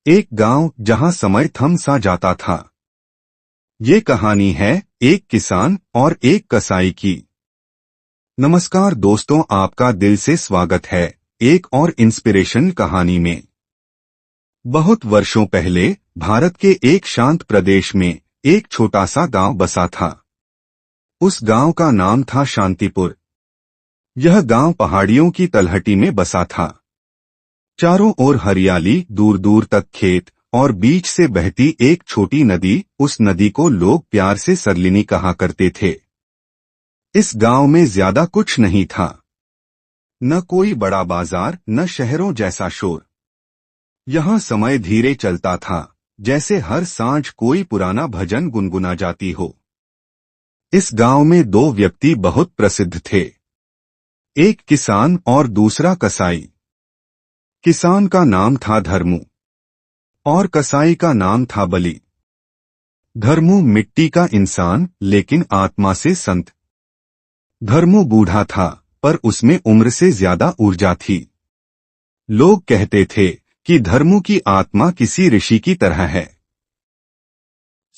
एक गांव जहां समय थम सा जाता था। ये कहानी है एक किसान और एक कसाई की। नमस्कार दोस्तों, आपका दिल से स्वागत है एक और इंस्पिरेशन कहानी में। बहुत वर्षों पहले भारत के एक शांत प्रदेश में एक छोटा सा गांव बसा था। उस गांव का नाम था शांतिपुर। यह गांव पहाड़ियों की तलहटी में बसा था। चारों ओर हरियाली, दूर दूर तक खेत और बीच से बहती एक छोटी नदी। उस नदी को लोग प्यार से सरलिनी कहा करते थे। इस गांव में ज्यादा कुछ नहीं था, न कोई बड़ा बाजार, न शहरों जैसा शोर। यहाँ समय धीरे चलता था, जैसे हर सांझ कोई पुराना भजन गुनगुना जाती हो। इस गांव में दो व्यक्ति बहुत प्रसिद्ध थे, एक किसान और दूसरा कसाई। किसान का नाम था धर्मू और कसाई का नाम था बली। धर्मू मिट्टी का इंसान, लेकिन आत्मा से संत। धर्मू बूढ़ा था, पर उसमें उम्र से ज्यादा ऊर्जा थी। लोग कहते थे कि धर्मू की आत्मा किसी ऋषि की तरह है।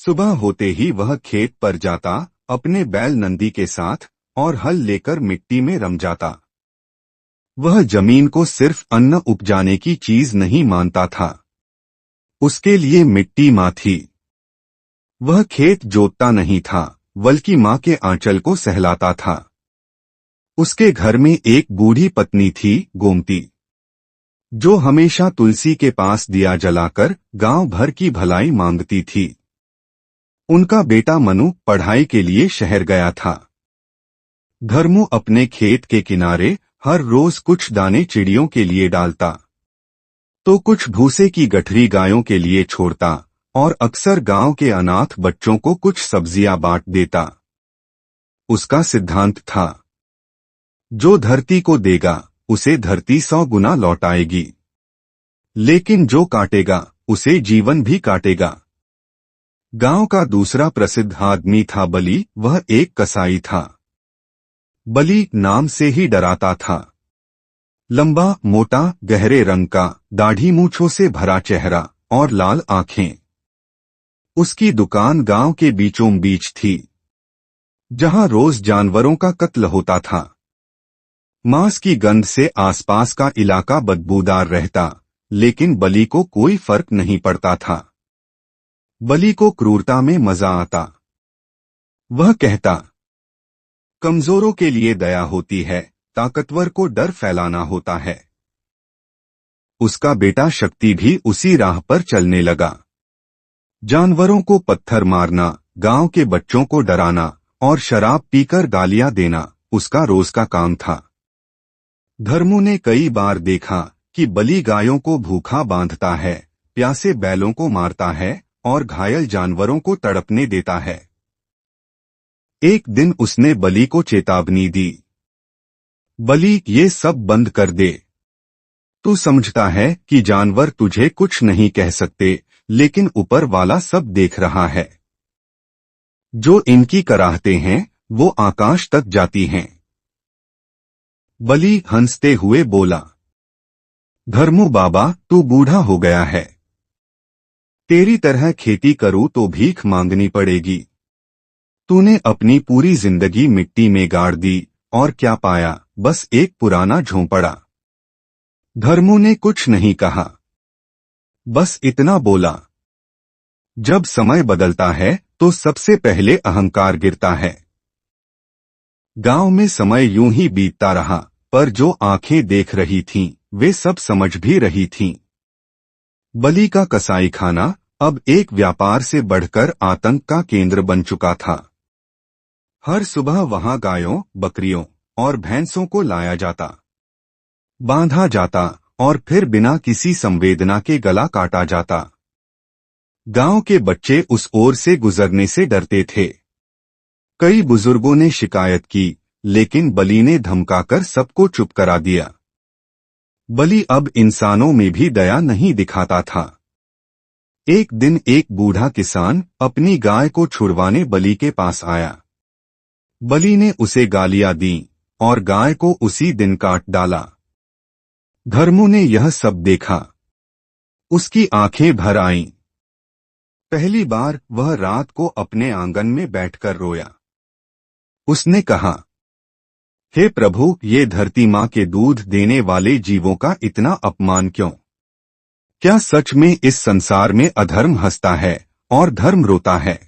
सुबह होते ही वह खेत पर जाता, अपने बैल नंदी के साथ, और हल लेकर मिट्टी में रम जाता। वह जमीन को सिर्फ अन्न उपजाने की चीज नहीं मानता था, उसके लिए मिट्टी मां थी। वह खेत जोतता नहीं था, बल्कि मां के आंचल को सहलाता था। उसके घर में एक बूढ़ी पत्नी थी, गोमती, जो हमेशा तुलसी के पास दिया जलाकर गांव भर की भलाई मांगती थी। उनका बेटा मनु पढ़ाई के लिए शहर गया था। धर्मू अपने खेत के किनारे हर रोज कुछ दाने चिड़ियों के लिए डालता, तो कुछ भूसे की गठरी गायों के लिए छोड़ता, और अक्सर गांव के अनाथ बच्चों को कुछ सब्जियां बांट देता। उसका सिद्धांत था, जो धरती को देगा उसे धरती 100 गुना लौटाएगी, लेकिन जो काटेगा उसे जीवन भी काटेगा। गांव का दूसरा प्रसिद्ध आदमी था बली। वह एक कसाई था। बली नाम से ही डराता था। लंबा, मोटा, गहरे रंग का, दाढ़ी मूंछों से भरा चेहरा और लाल आंखें। उसकी दुकान गांव के बीचों बीच थी, जहां रोज जानवरों का कत्ल होता था। मांस की गंध से आसपास का इलाका बदबूदार रहता, लेकिन बली को कोई फर्क नहीं पड़ता था। बली को क्रूरता में मजा आता। वह कहता, कमजोरों के लिए दया होती है, ताकतवर को डर फैलाना होता है। उसका बेटा शक्ति भी उसी राह पर चलने लगा। जानवरों को पत्थर मारना, गांव के बच्चों को डराना और शराब पीकर गालियां देना उसका रोज का काम था। धर्मू ने कई बार देखा कि बली गायों को भूखा बांधता है, प्यासे बैलों को मारता है और घायल जानवरों को तड़पने देता है। एक दिन उसने बली को चेतावनी दी, बली, ये सब बंद कर दे। तू समझता है कि जानवर तुझे कुछ नहीं कह सकते, लेकिन ऊपर वाला सब देख रहा है। जो इनकी कराहते हैं वो आकाश तक जाती हैं। बली हंसते हुए बोला, धर्मू बाबा, तू बूढ़ा हो गया है। तेरी तरह खेती करूं तो भीख मांगनी पड़ेगी। तूने अपनी पूरी जिंदगी मिट्टी में गाड़ दी, और क्या पाया? बस एक पुराना झोंपड़ा। धर्मू ने कुछ नहीं कहा, बस इतना बोला, जब समय बदलता है तो सबसे पहले अहंकार गिरता है। गांव में समय यूं ही बीतता रहा, पर जो आंखें देख रही थीं, वे सब समझ भी रही थीं। बली का कसाई खाना अब एक व्यापार से बढ़कर आतंक का केंद्र बन चुका था। हर सुबह वहां गायों, बकरियों और भैंसों को लाया जाता, बांधा जाता और फिर बिना किसी संवेदना के गला काटा जाता। गांव के बच्चे उस ओर से गुजरने से डरते थे। कई बुजुर्गों ने शिकायत की, लेकिन बली ने धमकाकर सबको चुप करा दिया। बली अब इंसानों में भी दया नहीं दिखाता था। एक दिन एक बूढ़ा किसान अपनी गाय को छुड़वाने बली के पास आया। बली ने उसे गालियां दी और गाय को उसी दिन काट डाला। धर्मू ने यह सब देखा। उसकी आंखें भर आईं। पहली बार वह रात को अपने आंगन में बैठकर रोया। उसने कहा, हे प्रभु, ये धरती माँ के दूध देने वाले जीवों का इतना अपमान क्यों? क्या सच में इस संसार में अधर्म हंसता है और धर्म रोता है?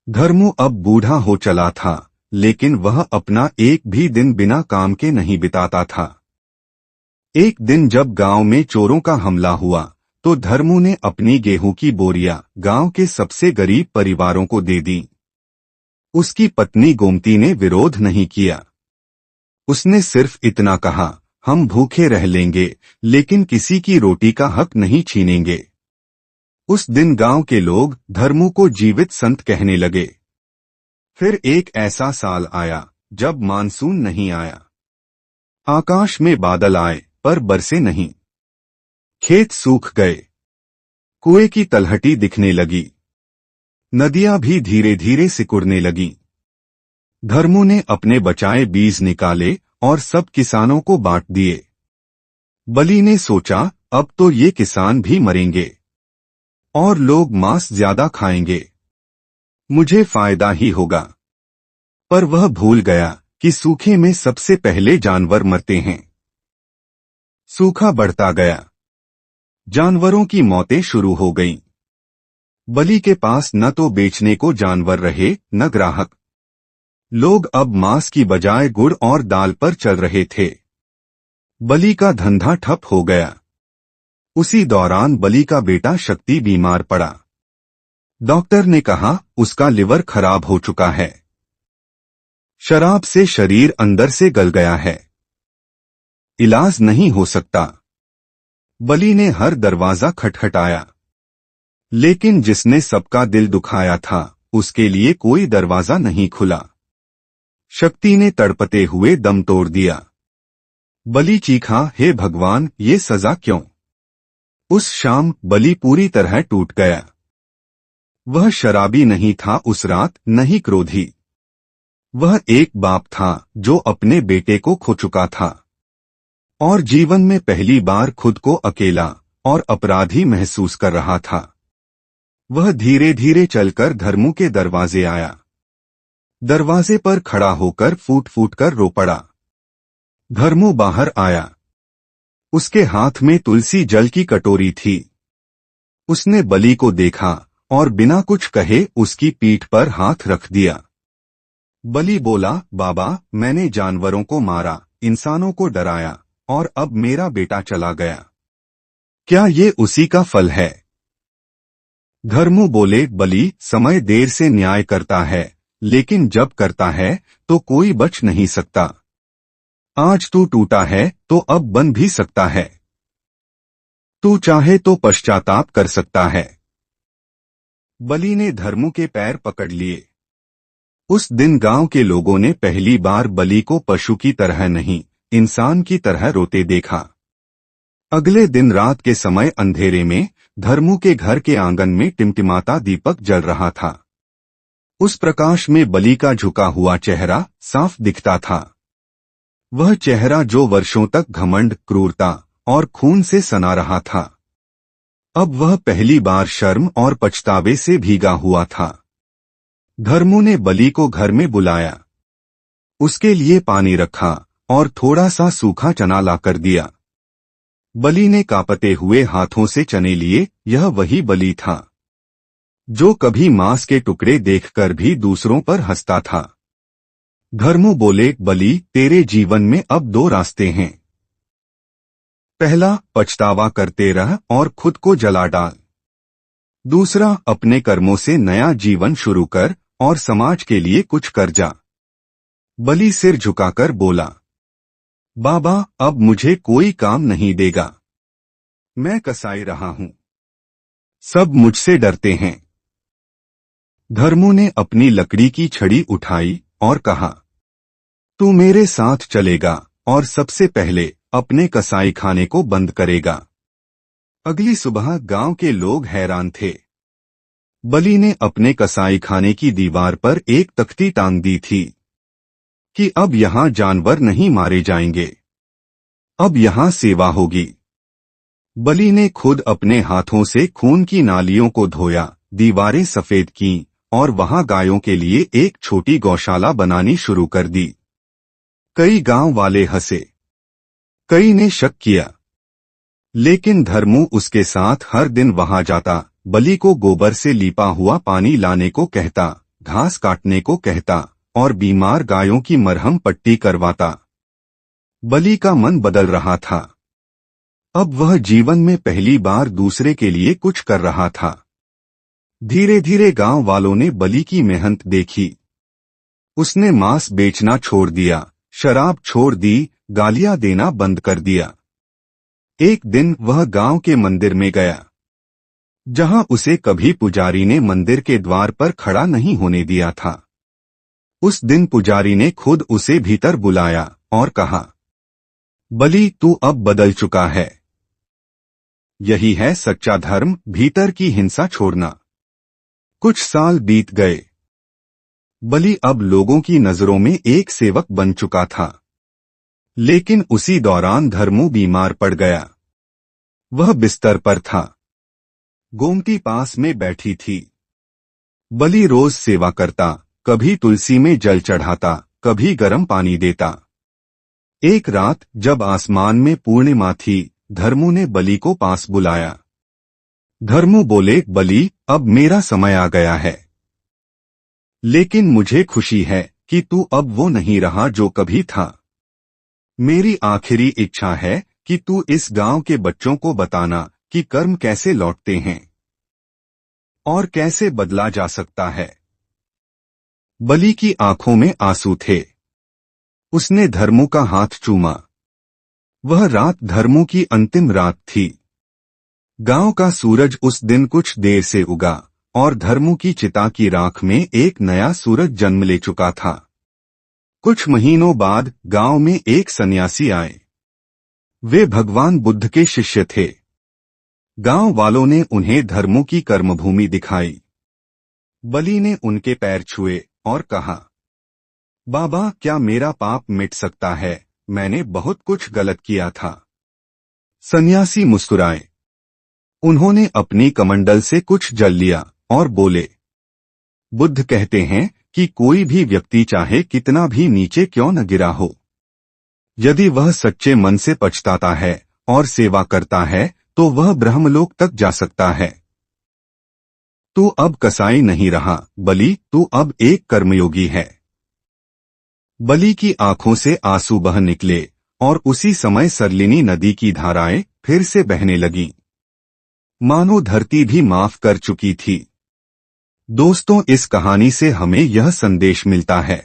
धर्मू अब बूढ़ा हो चला था, लेकिन वह अपना एक भी दिन बिना काम के नहीं बिताता था। एक दिन जब गांव में चोरों का हमला हुआ, तो धर्मू ने अपनी गेहूं की बोरियां गांव के सबसे गरीब परिवारों को दे दी। उसकी पत्नी गोमती ने विरोध नहीं किया। उसने सिर्फ इतना कहा, हम भूखे रह लेंगे, लेकिन किसी की रोटी का हक नहीं छीनेंगे। उस दिन गांव के लोग धर्मू को जीवित संत कहने लगे। फिर एक ऐसा साल आया जब मानसून नहीं आया। आकाश में बादल आए पर बरसे नहीं। खेत सूख गए। कुएं की तलहटी दिखने लगी। नदियां भी धीरे धीरे सिकुड़ने लगीं। धर्मू ने अपने बचाए बीज निकाले और सब किसानों को बांट दिए। बलि ने सोचा, अब तो ये किसान भी मरेंगे और लोग मांस ज्यादा खाएंगे, मुझे फायदा ही होगा। पर वह भूल गया कि सूखे में सबसे पहले जानवर मरते हैं। सूखा बढ़ता गया। जानवरों की मौतें शुरू हो गईं। बलि के पास न तो बेचने को जानवर रहे न ग्राहक। लोग अब मांस की बजाय गुड़ और दाल पर चल रहे थे। बलि का धंधा ठप हो गया। उसी दौरान बलि का बेटा शक्ति बीमार पड़ा। डॉक्टर ने कहा, उसका लिवर खराब हो चुका है। शराब से शरीर अंदर से गल गया है। इलाज नहीं हो सकता। बलि ने हर दरवाजा खटखटाया, लेकिन जिसने सबका दिल दुखाया था, उसके लिए कोई दरवाजा नहीं खुला। शक्ति ने तड़पते हुए दम तोड़ दिया। बलि चीखा, हे भगवान, ये सजा क्यों? उस शाम बलि पूरी तरह टूट गया। वह शराबी नहीं था उस रात, न ही क्रोधी। वह एक बाप था जो अपने बेटे को खो चुका था और जीवन में पहली बार खुद को अकेला और अपराधी महसूस कर रहा था। वह धीरे धीरे चलकर धर्मू के दरवाजे आया। दरवाजे पर खड़ा होकर फूट फूट कर रो पड़ा। धर्मू बाहर आया। उसके हाथ में तुलसी जल की कटोरी थी। उसने बलि को देखा और बिना कुछ कहे उसकी पीठ पर हाथ रख दिया। बलि बोला, बाबा, मैंने जानवरों को मारा, इंसानों को डराया और अब मेरा बेटा चला गया। क्या ये उसी का फल है? धर्मू बोले, बलि, समय देर से न्याय करता है, लेकिन जब करता है तो कोई बच नहीं सकता। आज तू टूटा है तो अब बन भी सकता है। तू चाहे तो पश्चाताप कर सकता है। बलि ने धर्मू के पैर पकड़ लिए। उस दिन गांव के लोगों ने पहली बार बलि को पशु की तरह नहीं, इंसान की तरह रोते देखा। अगले दिन रात के समय अंधेरे में धर्मू के घर के आंगन में टिमटिमाता दीपक जल रहा था। उस प्रकाश में बलि का झुका हुआ चेहरा साफ दिखता था। वह चेहरा जो वर्षों तक घमंड, क्रूरता और खून से सना रहा था, अब वह पहली बार शर्म और पछतावे से भीगा हुआ था। धर्मू ने बलि को घर में बुलाया। उसके लिए पानी रखा और थोड़ा सा सूखा चना लाकर दिया। बलि ने कांपते हुए हाथों से चने लिए। यह वही बलि था जो कभी मांस के टुकड़े देखकर भी दूसरों पर हंसता था। धर्मू बोले, बलि, तेरे जीवन में अब दो रास्ते हैं। पहला, पछतावा करते रह और खुद को जला डाल। दूसरा, अपने कर्मों से नया जीवन शुरू कर और समाज के लिए कुछ कर जा। बलि सिर झुकाकर बोला, बाबा, अब मुझे कोई काम नहीं देगा। मैं कसाई रहा हूं। सब मुझसे डरते हैं। धर्मू ने अपनी लकड़ी की छड़ी उठाई और कहा, तू मेरे साथ चलेगा और सबसे पहले अपने कसाई खाने को बंद करेगा। अगली सुबह गांव के लोग हैरान थे। बलि ने अपने कसाई खाने की दीवार पर एक तख्ती टांग दी थी कि अब यहां जानवर नहीं मारे जाएंगे, अब यहां सेवा होगी। बलि ने खुद अपने हाथों से खून की नालियों को धोया, दीवारें सफेद की और वहां गायों के लिए एक छोटी गौशाला बनानी शुरू कर दी। कई गांव वाले हंसे, कई ने शक किया, लेकिन धर्मू उसके साथ हर दिन वहां जाता, बलि को गोबर से लीपा हुआ पानी लाने को कहता, घास काटने को कहता और बीमार गायों की मरहम पट्टी करवाता। बलि का मन बदल रहा था। अब वह जीवन में पहली बार दूसरे के लिए कुछ कर रहा था। धीरे धीरे गांव वालों ने बलि की मेहनत देखी। उसने मांस बेचना छोड़ दिया, शराब छोड़ दी, गालियां देना बंद कर दिया। एक दिन वह गांव के मंदिर में गया, जहां उसे कभी पुजारी ने मंदिर के द्वार पर खड़ा नहीं होने दिया था। उस दिन पुजारी ने खुद उसे भीतर बुलाया और कहा, बलि तू अब बदल चुका है। यही है सच्चा धर्म, भीतर की हिंसा छोड़ना। कुछ साल बीत गए। बलि अब लोगों की नजरों में एक सेवक बन चुका था। लेकिन उसी दौरान धर्मू बीमार पड़ गया। वह बिस्तर पर था। गोमती पास में बैठी थी। बलि रोज सेवा करता, कभी तुलसी में जल चढ़ाता, कभी गर्म पानी देता। एक रात जब आसमान में पूर्णिमा थी, धर्मू ने बलि को पास बुलाया। धर्मू बोले, बलि अब मेरा समय आ गया है। लेकिन मुझे खुशी है कि तू अब वो नहीं रहा जो कभी था। मेरी आखिरी इच्छा है कि तू इस गांव के बच्चों को बताना कि कर्म कैसे लौटते हैं और कैसे बदला जा सकता है। बलि की आंखों में आंसू थे। उसने धर्मू का हाथ चूमा। वह रात धर्मू की अंतिम रात थी। गांव का सूरज उस दिन कुछ देर से उगा और धर्मू की चिता की राख में एक नया सूरज जन्म ले चुका था। कुछ महीनों बाद गांव में एक सन्यासी आए। वे भगवान बुद्ध के शिष्य थे। गांव वालों ने उन्हें धर्मू की कर्मभूमि दिखाई। बलि ने उनके पैर छुए और कहा, बाबा क्या मेरा पाप मिट सकता है? मैंने बहुत कुछ गलत किया था। सन्यासी मुस्कुराए। उन्होंने अपनी कमंडल से कुछ जल लिया और बोले, बुद्ध कहते हैं कि कोई भी व्यक्ति चाहे कितना भी नीचे क्यों न गिरा हो, यदि वह सच्चे मन से पछताता है और सेवा करता है तो वह ब्रह्मलोक तक जा सकता है। तू अब कसाई नहीं रहा बलि, तू अब एक कर्मयोगी है। बलि की आंखों से आंसू बह निकले और उसी समय सरलिनी नदी की धाराएं फिर से बहने लगीं। मानो धरती भी माफ कर चुकी थी। दोस्तों, इस कहानी से हमें यह संदेश मिलता है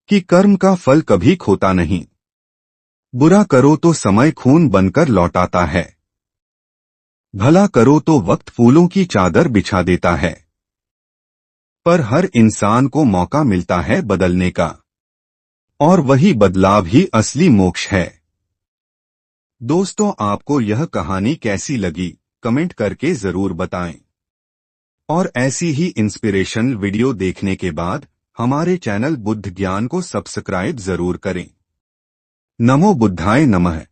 कि कर्म का फल कभी खोता नहीं। बुरा करो तो समय खून बनकर लौटाता है। भला करो तो वक्त फूलों की चादर बिछा देता है। पर हर इंसान को मौका मिलता है बदलने का, और वही बदलाव ही असली मोक्ष है। दोस्तों, आपको यह कहानी कैसी लगी कमेंट करके जरूर बताएं। और ऐसी ही इंस्पिरेशनल वीडियो देखने के बाद हमारे चैनल बुद्ध ज्ञान को सब्सक्राइब जरूर करें। नमो बुद्धाय नमः।